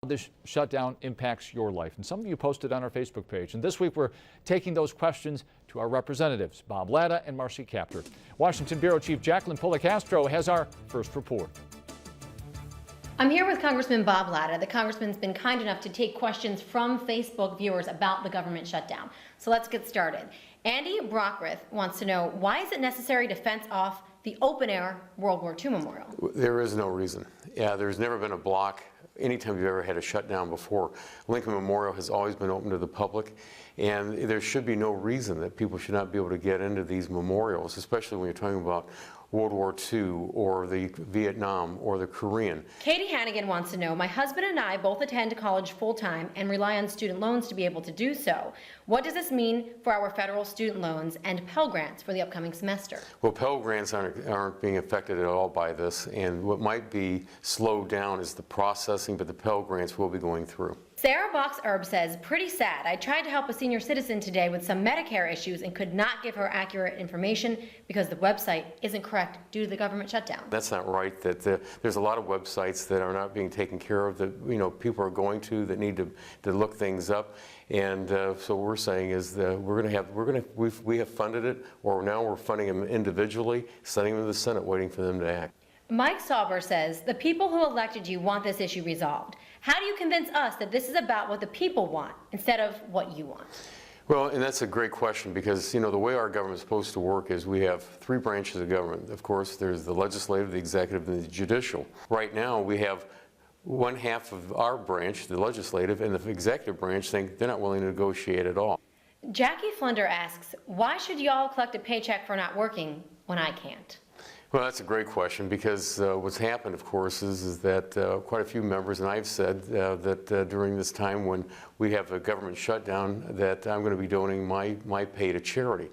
this shutdown impacts your life. And some of you posted on our Facebook page. And this week we're taking those questions to our representatives, Bob Latta and Marcy Kaptur. Washington Bureau Chief Jacqueline Policastro has our first report. I'm here with Congressman Bob Latta. The congressman's been kind enough to take questions from Facebook viewers about the government shutdown. So let's get started. Andy Brockrith wants to know, why is it necessary to fence off the open-air World War II memorial? There is no reason. Yeah, there's never been a block anytime you've ever had a shutdown before. Lincoln Memorial has always been open to the public, and there should be no reason that people should not be able to get into these memorials, especially when you're talking about World War II or the Vietnam or the Korean. Katie Hannigan wants to know, my husband and I both attend college full-time and rely on student loans to be able to do so. What does this mean for our federal student loans and Pell Grants for the upcoming semester? Well, Pell Grants aren't being affected at all by this, and what might be slowed down is the processing, but the Pell Grants will be going through. Sarah Box Herb says, pretty sad. I tried to help a senior citizen today with some Medicare issues and could not give her accurate information because the website isn't correct due to the government shutdown. That's not right. There's a lot of websites that are not being taken care of that people are going to that need to look things up. And so what we're saying is that we have funded it, or now we're funding them individually, sending them to the Senate, waiting for them to act. Mike Sauber says, the people who elected you want this issue resolved. How do you convince us that this is about what the people want instead of what you want? Well, and that's a great question, because the way our government is supposed to work is we have three branches of government. Of course, there's the legislative, the executive, and the judicial. Right now, we have one half of our branch, the legislative, and the executive branch think they're not willing to negotiate at all. Jackie Flunder asks, why should y'all collect a paycheck for not working when I can't? Well, that's a great question, because what's happened, of course, is that quite a few members, and I've said that during this time when we have a government shutdown, that I'm going to be donating my pay to charity.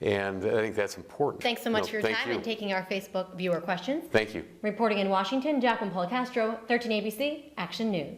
And I think that's important. Thanks so much for your time and taking our Facebook viewer questions. Thank you. Reporting in Washington, Jacqueline Policastro, 13 ABC, Action News.